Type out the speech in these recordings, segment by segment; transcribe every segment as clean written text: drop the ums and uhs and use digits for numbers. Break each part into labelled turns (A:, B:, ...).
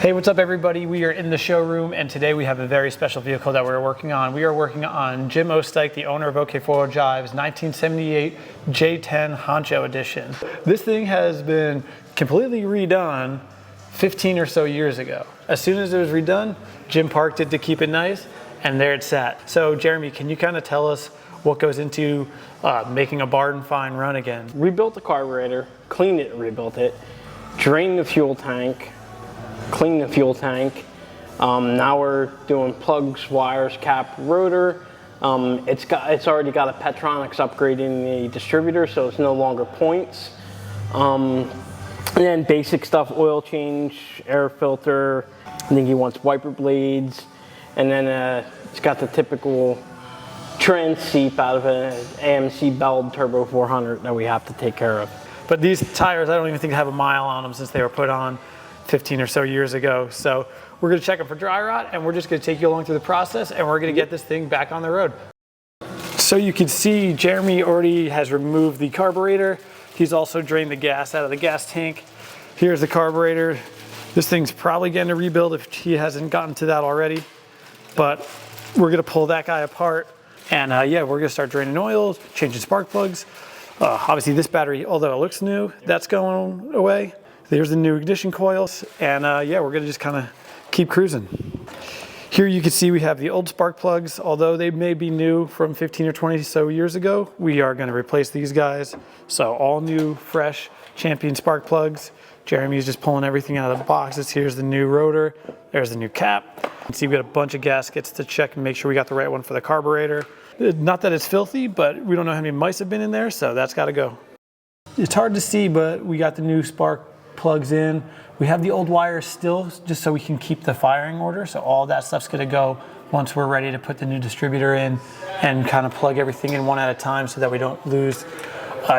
A: Hey, what's up everybody? We are in the showroom and today we have a very special vehicle that we're working on. We are working on Jim Specht, the owner of OK Four-Wheel Drive's 1978 J10 Honcho edition. This thing has been completely redone 15 or so years ago. As soon as it was redone, Jim parked it to keep it nice and there it sat. So Jeremy, can you kind of tell us what goes into making a barn find run again?
B: Rebuilt the carburetor, cleaned it, rebuilt it, drained the fuel tank, clean the fuel tank. Now we're doing plugs, wires, cap, rotor. It's already got a Petronics upgrade in the distributor, so it's no longer points. And then basic stuff: oil change, air filter. I think he wants wiper blades, and then it's got the typical trend seep out of an AMC Bell Turbo 400 that we have to take care of.
A: But these tires, I don't even think have a mile on them since they were put on 15 or so years ago. So we're gonna check them for dry rot and we're just gonna take you along through the process and we're gonna get this thing back on the road. So you can see Jeremy already has removed the carburetor. He's also drained the gas out of the gas tank. Here's the carburetor. This thing's probably getting a rebuild if he hasn't gotten to that already. But we're gonna pull that guy apart and yeah, we're gonna start draining oil, changing spark plugs. Obviously this battery, although it looks new, that's going away. There's the new ignition coils, and yeah, we're gonna just kind of keep cruising. Here you can see we have the old spark plugs. Although they may be new from 15 or 20 so years ago, we are gonna replace these guys. So all new, fresh Champion spark plugs. Jeremy's just pulling everything out of the boxes. Here's the new rotor, there's the new cap. You can see we got a bunch of gaskets to check and make sure we got the right one for the carburetor. Not that it's filthy, but we don't know how many mice have been in there, so that's gotta go. It's hard to see, but we got the new spark plugs in. We have the old wires still, just so we can keep the firing order. So all that stuff's gonna go once we're ready to put the new distributor in and kind of plug everything in one at a time so that we don't lose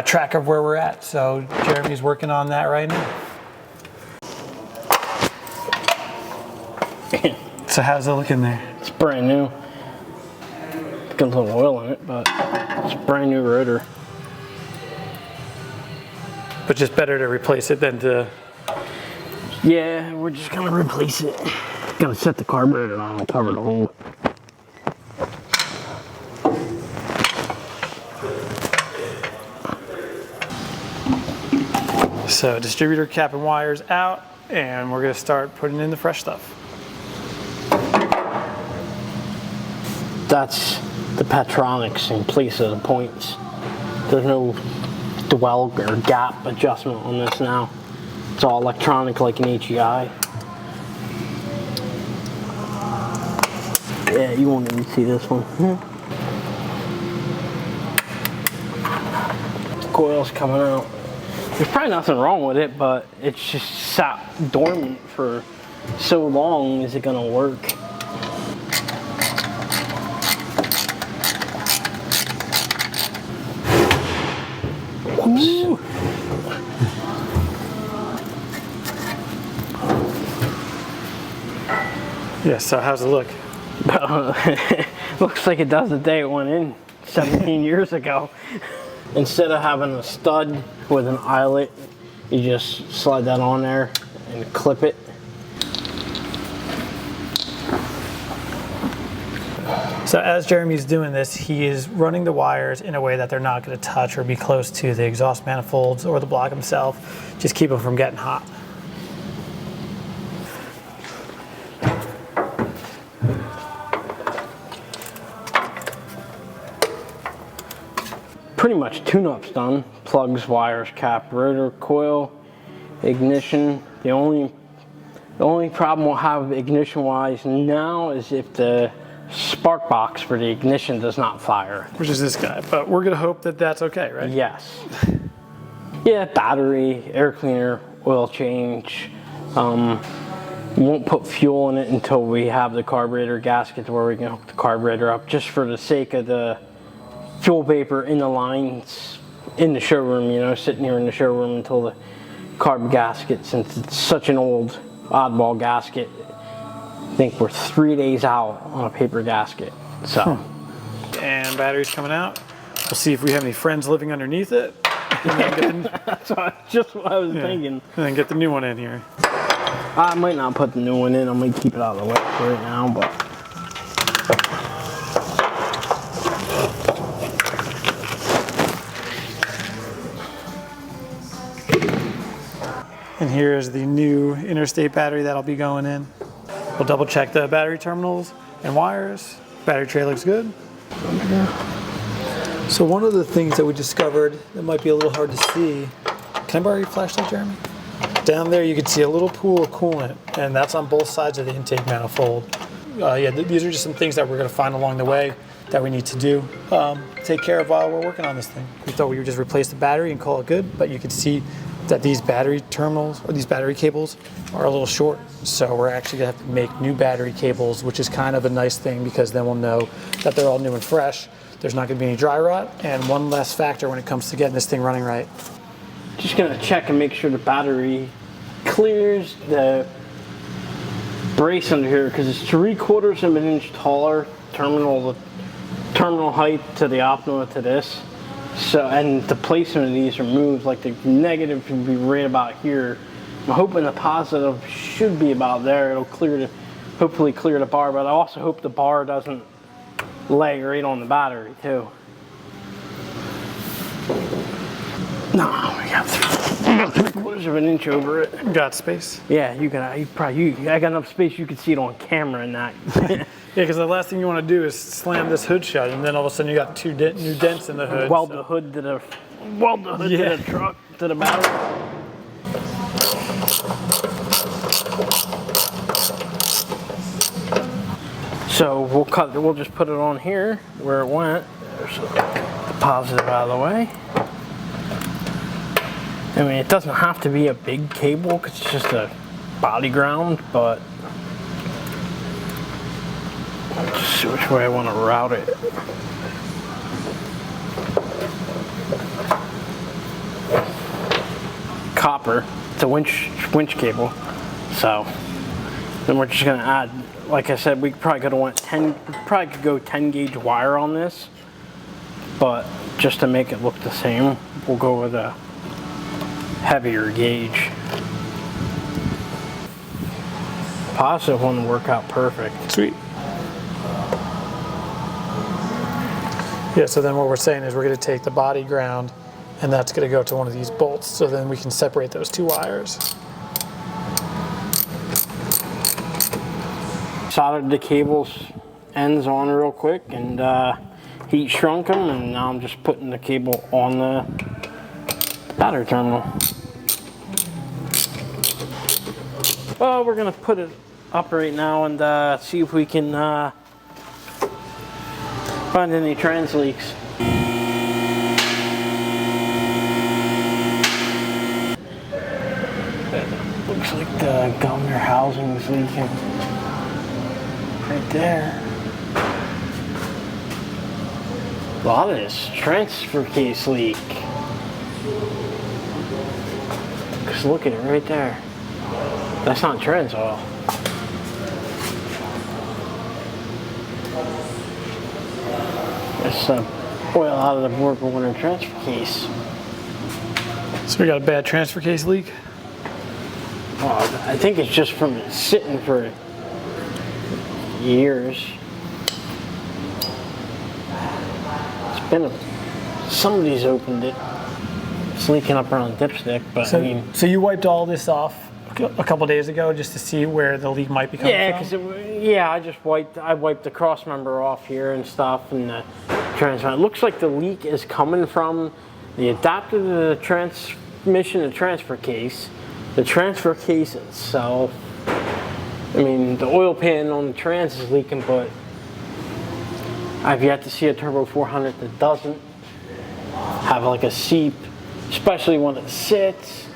A: track of where we're at. So Jeremy's working on that right now. So how's it looking there?
B: It's brand new. Got a little oil in it, but it's a brand new rotor.
A: But just better to replace it than to...
B: Yeah, we're just gonna replace it. Gonna set the carburetor on and cover the hole.
A: So distributor cap and wires out, and we're gonna start putting in the fresh stuff.
B: That's the Petronics in place of the points. There's no dwell or gap adjustment on this now. It's all electronic like an HEI. Yeah, you won't even see this one. The coil's coming out. There's probably nothing wrong with it, but it's just sat dormant for so long. Is it gonna work? Ooh.
A: Yeah, so how's it look?
B: Looks like it does the day it went in 17 years ago. Instead of having a stud with an eyelet, you just slide that on there and clip it.
A: So as Jeremy's doing this, he is running the wires in a way that they're not going to touch or be close to the exhaust manifolds or the block himself. Just keep them from getting hot.
B: Pretty much tune-up's done. Plugs, wires, cap, rotor, coil, ignition. The only problem we'll have ignition-wise now is if the spark box for the ignition does not fire.
A: Which is this guy, but we're gonna hope that that's okay, right?
B: Yes. Yeah, battery, air cleaner, oil change. We won't put fuel in it until we have the carburetor gasket where we can hook the carburetor up, just for the sake of the fuel vapor in the lines in the showroom, you know, sitting here in the showroom until the carb gasket, since it's such an old oddball gasket. I think we're 3 days out on a paper gasket, so.
A: And battery's coming out. We'll see if we have any friends living underneath it.
B: That's just what I was thinking.
A: And then get the new one in here.
B: I might not put the new one in. I might keep it out of the way for right now, but.
A: And here is the new interstate battery that'll be going in. We'll double check the battery terminals and wires. Battery tray looks good. So one of the things that we discovered that might be a little hard to see, can I borrow your flashlight, Jeremy? Down there you can see a little pool of coolant, and that's on both sides of the intake manifold. These are just some things that we're gonna find along the way that we need to do, take care of while we're working on this thing. We thought we would just replace the battery and call it good, but you can see that these battery terminals or these battery cables are a little short. So we're actually gonna have to make new battery cables, which is kind of a nice thing because then we'll know that they're all new and fresh. There's not gonna be any dry rot. And one less factor when it comes to getting this thing running right.
B: Just gonna check and make sure the battery clears the brace under here because it's 3/4 of an inch taller terminal height to the optima to this. So, and the placement of these are moved, like the negative should be right about here. I'm hoping the positive should be about there. It'll hopefully clear the bar, but I also hope the bar doesn't lay right on the battery too. No, we got 3/4 of an inch over it.
A: Got space?
B: Yeah, I got enough space you could see it on camera and that.
A: Yeah, because the last thing you want to do is slam this hood shut, and then all of a sudden you got two new dents in the hood.
B: Weld the hood to the truck, to the battery. So we'll just put it on here where it went. There's the positive out of the way. I mean, it doesn't have to be a big cable because it's just a body ground, but I'll just see which way I want to route it. Copper, it's a winch cable. So then we're just gonna add, like I said, we probably could go 10 gauge wire on this, but just to make it look the same, we'll go with a heavier gauge. Positive one will work out perfect.
A: Sweet. Yeah, so then what we're saying is we're going to take the body ground and that's going to go to one of these bolts, so then we can separate those two wires.
B: Soldered the cables ends on real quick and heat shrunk them, and now I'm just putting the cable on the battery terminal. Well, we're gonna put it up right now and see if we can find any trans leaks. Looks like the governor housing is leaking right there. A lot of this transfer case leak. Just look at it right there. That's not trans oil. It's oil out of the board for winter transfer case.
A: So we got a bad transfer case leak?
B: Oh, I think it's just from sitting for years. It's been somebody's opened it. It's leaking up around the dipstick, but
A: So,
B: I mean.
A: so you wiped all this off a couple days ago just to see where the leak might be coming from?
B: I wiped the cross member off here and stuff, and the transmission. It looks like the leak is coming from the adapter to the transmission and transfer case. The transfer case itself, I mean, the oil pan on the trans is leaking, but I've yet to see a Turbo 400 that doesn't have like a seep, especially when it sits,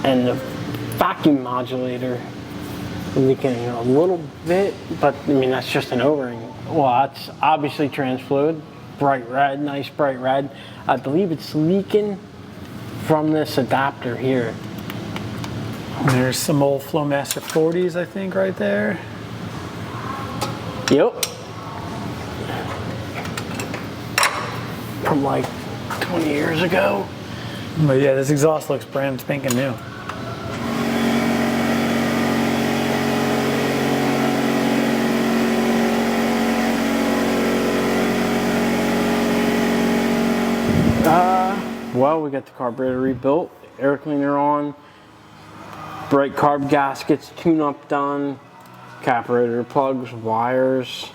B: and the vacuum modulator leaking a little bit, but I mean, that's just an O-ring. Well, that's obviously trans fluid, bright red, nice bright red. I believe it's leaking from this adapter here.
A: There's some old Flowmaster 40s, I think, right there.
B: Yep. From like 20 years ago.
A: But yeah, this exhaust looks brand spanking new.
B: well. We got the carburetor rebuilt, air cleaner on, bright carb gaskets, tune-up done, carburetor plugs, wires,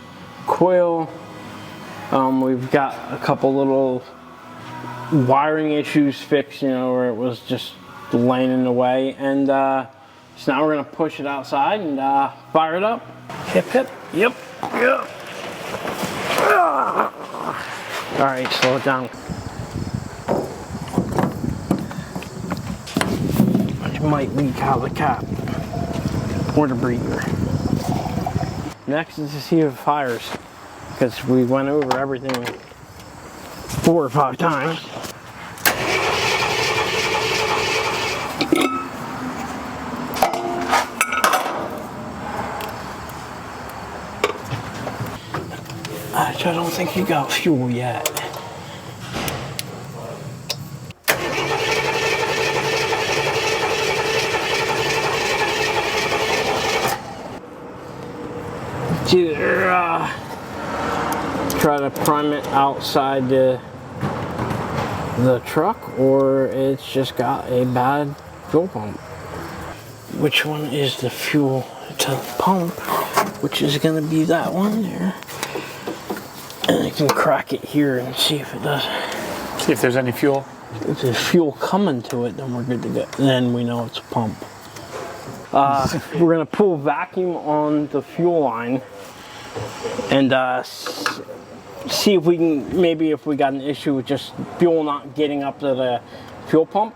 B: coil. We've got a couple little wiring issues fixed, you know, where it was just laying in the way. And so now we're gonna push it outside and fire it up.
A: Hip, hip.
B: Yep. Yep. All right, slow it down. It might leak out of the cap or the breather. Next is to see if it fires, because we went over everything 4 or 5 times. Actually, I don't think you got fuel yet. Either try to prime it outside the truck, or it's just got a bad fuel pump. Which one is the fuel to the pump? Which is going to be that one there. And I can crack it here and see if it does.
A: See if there's any fuel.
B: If there's fuel coming to it, then we're good to go. Then we know it's a pump. We're gonna pull vacuum on the fuel line and see if we can, maybe if we got an issue with just fuel not getting up to the fuel pump,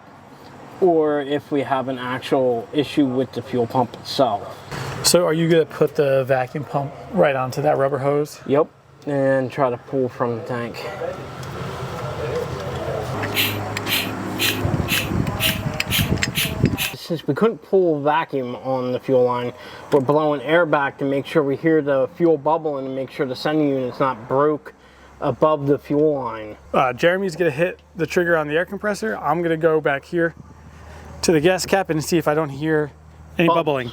B: or if we have an actual issue with the fuel pump itself.
A: So are you gonna put the vacuum pump right onto that rubber hose?
B: Yep, and try to pull from the tank. Since we couldn't pull vacuum on the fuel line, we're blowing air back to make sure we hear the fuel bubbling and make sure the sending unit's not broke above the fuel line.
A: Jeremy's gonna hit the trigger on the air compressor. I'm gonna go back here to the gas cap and see if I don't hear any bubbling.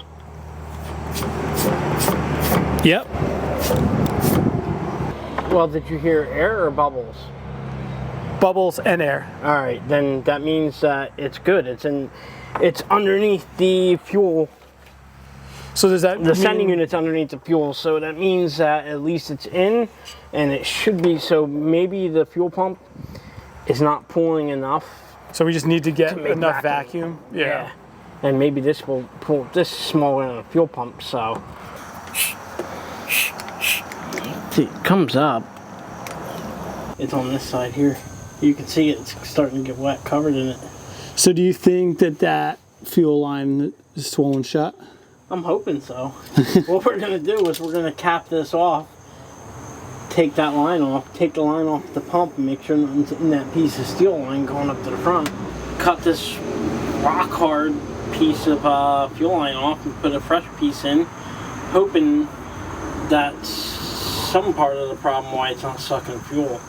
A: Yep.
B: Well, did you hear air or bubbles?
A: Bubbles and air.
B: All right, then that means that it's good. It's underneath the fuel.
A: So does that
B: the sending unit's underneath the fuel, so that means that at least it's in, and it should be. So maybe the fuel pump is not pulling enough.
A: So we just need to get enough vacuum.
B: Yeah. And maybe this will pull. This is smaller than a fuel pump, so see, it comes up. It's on this side here. You can see it's starting to get wet, covered in it.
A: So do you think that that fuel line is swollen shut?
B: I'm hoping so. What we're going to do is we're going to cap this off, take that line off, take the line off the pump and make sure nothing's in that piece of steel line going up to the front. Cut this rock hard piece of fuel line off and put a fresh piece in, hoping that's some part of the problem why it's not sucking fuel.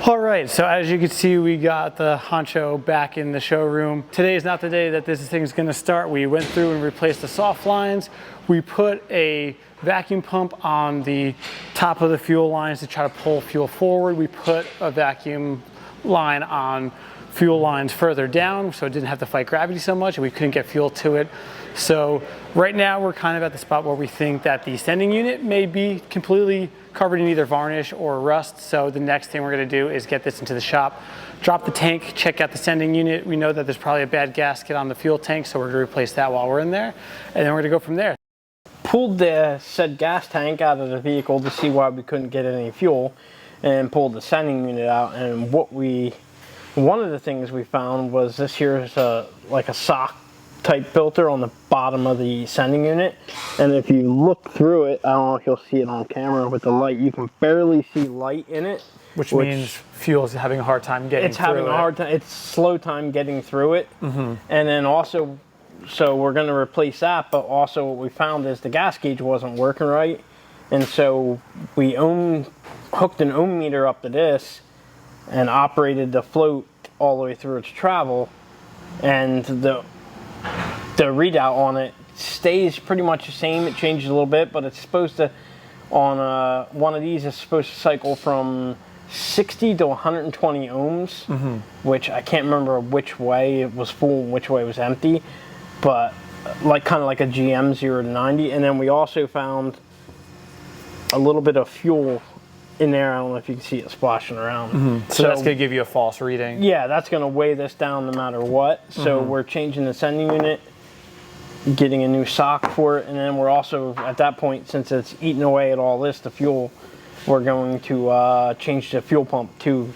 A: All right, so as you can see, we got the Honcho back in the showroom. Today is not the day that this thing's gonna start. We went through and replaced the soft lines. We put a vacuum pump on the top of the fuel lines to try to pull fuel forward. We put a vacuum line on fuel lines further down so it didn't have to fight gravity so much and we couldn't get fuel to it. So right now we're kind of at the spot where we think that the sending unit may be completely covered in either varnish or rust. So the next thing we're gonna do is get this into the shop, drop the tank, check out the sending unit. We know that there's probably a bad gasket on the fuel tank, so we're gonna replace that while we're in there. And then we're gonna go from there.
B: Pulled the said gas tank out of the vehicle to see why we couldn't get any fuel and pulled the sending unit out. And one of the things we found was this here is like a sock type filter on the bottom of the sending unit, and if you look through it, I don't know if you'll see it on camera with the light, you can barely see light in it,
A: which means fuel's having a hard time getting through it.
B: It's having a hard time, it's slow time getting through it. And then also, so we're going to replace that, but also what we found is the gas gauge wasn't working right, and so we hooked an ohm meter up to this and operated the float all the way through its travel, and the readout on it stays pretty much the same. It changes a little bit, but it's supposed to On one of these is supposed to cycle from 60 to 120 ohms, which I can't remember which way it was full and which way it was empty, but like kind of like a GM 0 to 90. And then we also found a little bit of fuel in there. I don't know if you can see it splashing around.
A: So that's going to give you a false reading.
B: Yeah, that's going to weigh this down no matter what. So we're changing the sending unit, getting a new sock for it, and then we're also, at that point, since it's eating away at all this, the fuel, we're going to change the fuel pump too,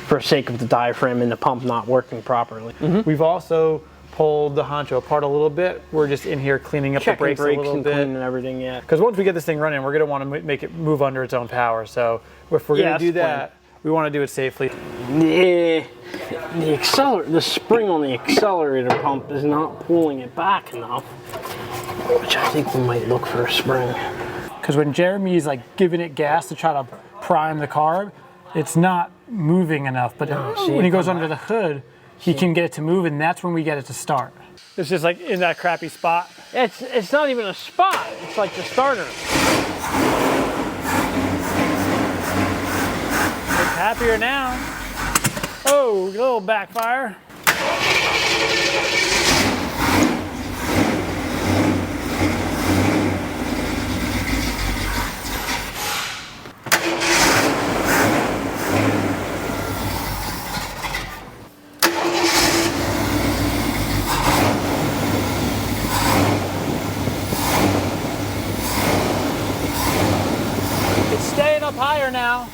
B: for sake of the diaphragm and the pump not working properly.
A: We've also pulled the Honcho apart a little bit. We're just in here cleaning up the brakes a little
B: and
A: bit.
B: cleaning everything, yeah.
A: Because once we get this thing running, we're going to want to make it move under its own power. So if we're going to do that, we want to do it safely.
B: Yeah, the spring on the accelerator pump is not pulling it back enough, which I think we might look for a spring.
A: Because when Jeremy's like giving it gas to try to prime the carb, it's not moving enough. But when he goes under the hood, he can get it to move, and that's when we get it to start. It's just like in that crappy spot.
B: It's not even a spot. It's like the starter.
A: It's happier now. Oh, a little backfire. It's staying up higher now.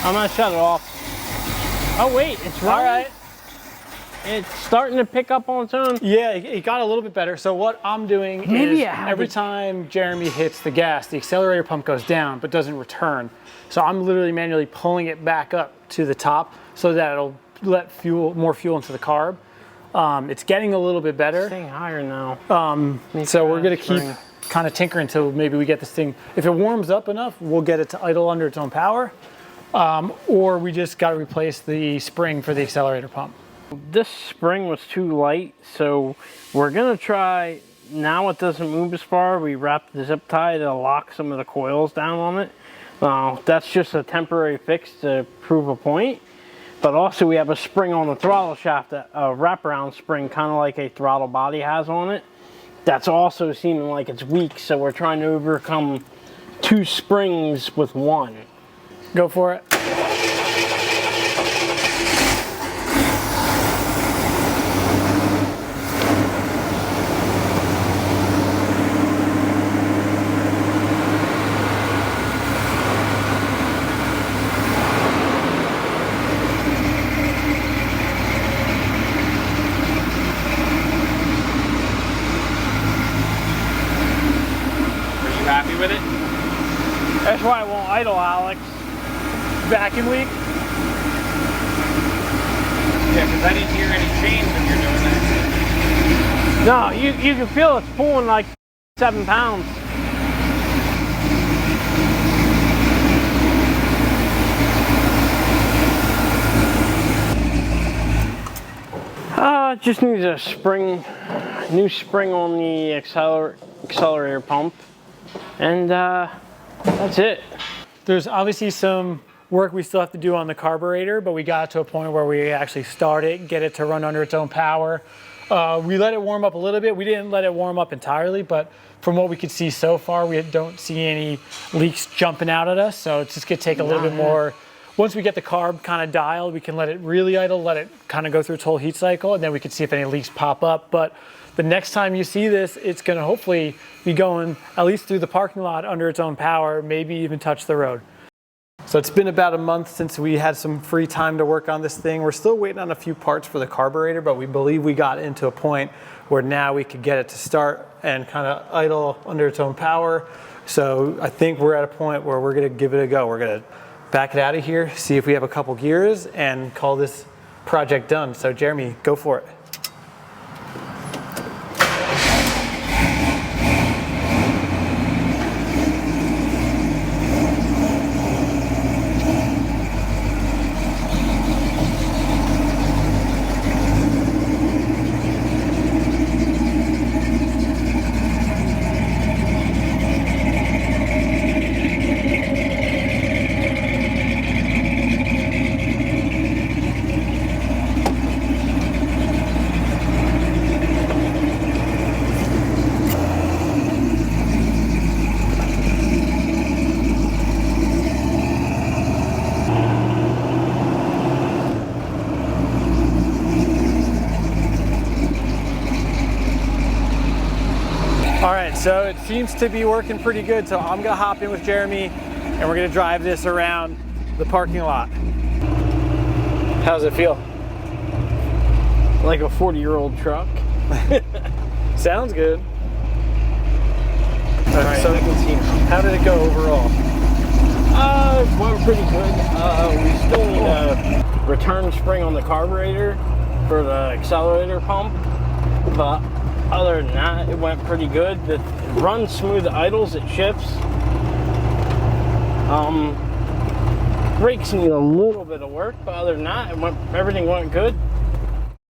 B: I'm gonna shut it off. Oh wait, it's running.
A: All right.
B: It's starting to pick up on its own.
A: Yeah, it got a little bit better. So what I'm doing is every time Jeremy hits the gas, the accelerator pump goes down but doesn't return. So I'm literally manually pulling it back up to the top so that it'll let more fuel into the carb. It's getting a little bit better.
B: Staying higher now.
A: So we're gonna keep kind of tinkering until maybe we get this thing. If it warms up enough, we'll get it to idle under its own power. Or we just got to replace the spring for the accelerator pump.
B: This spring was too light, so we're gonna try, now it doesn't move as far, we wrapped the zip tie to lock some of the coils down on it. That's just a temporary fix to prove a point. But also we have a spring on the throttle shaft, a wraparound spring, kind of like a throttle body has on it. That's also seeming like it's weak, so we're trying to overcome 2 springs with 1.
A: Go for it.
C: Happy with it?
B: That's why I won't idle, Alex.
A: Vacuum leak?
C: Yeah, because I didn't hear any chains when you're doing that.
B: No, you can feel it's pulling like 7 pounds. It just needs a new spring on the accelerator pump, and that's it.
A: There's obviously some work we still have to do on the carburetor, but we got to a point where we actually start it, get it to run under its own power. We let it warm up a little bit. We didn't let it warm up entirely, but from what we could see so far, we don't see any leaks jumping out at us. So it's just gonna take a little bit more. Once we get the carb kind of dialed, we can let it really idle, let it kind of go through its whole heat cycle, and then we can see if any leaks pop up. But the next time you see this, it's gonna hopefully be going at least through the parking lot under its own power, maybe even touch the road. So it's been about a month since we had some free time to work on this thing. We're still waiting on a few parts for the carburetor, but we believe we got into a point where now we could get it to start and kind of idle under its own power. So I think we're at a point where we're gonna give it a go. We're gonna back it out of here, see if we have a couple gears, and call this project done. So Jeremy, go for it. All right, so it seems to be working pretty good. So I'm gonna hop in with Jeremy and we're gonna drive this around the parking lot. How's it feel?
B: Like a 40-year-old truck.
A: Sounds good.
B: All right,
A: so
B: I can see now.
A: how did it go overall?
B: It went pretty good. We still need a return spring on the carburetor for the accelerator pump, but other than that, it went pretty good. It runs smooth, idles, it shifts. Brakes need a little bit of work, but other than that, everything went good.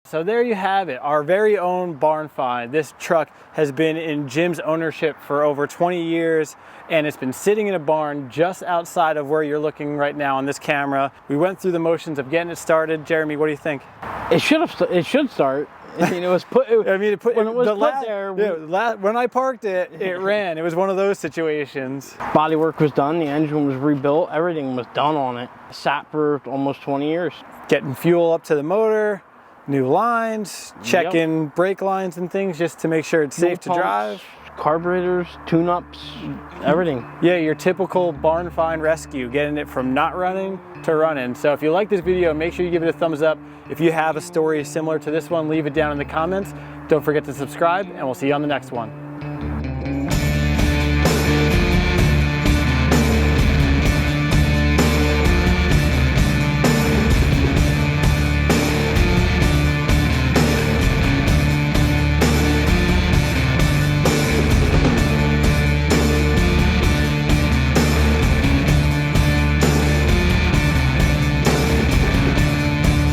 A: So there you have it, our very own barn find. This truck has been in Jim's ownership for over 20 years and it's been sitting in a barn just outside of where you're looking right now on this camera. We went through the motions of getting it started. Jeremy, what do you think?
B: It should start. I mean, it was put. When it was put there.
A: When I parked it, it ran. It was one of those situations.
B: Body work was done. The engine was rebuilt. Everything was done on it. Sat for almost 20 years.
A: Getting fuel up to the motor, new lines, checking brake lines and things just to make sure it's safe to drive.
B: Carburetors, tune-ups, everything.
A: Yeah, your typical barn find rescue, getting it from not running to running. So if you like this video, make sure you give it a thumbs up. If you have a story similar to this one, leave it down in the comments. Don't forget to subscribe, and we'll see you on the next one.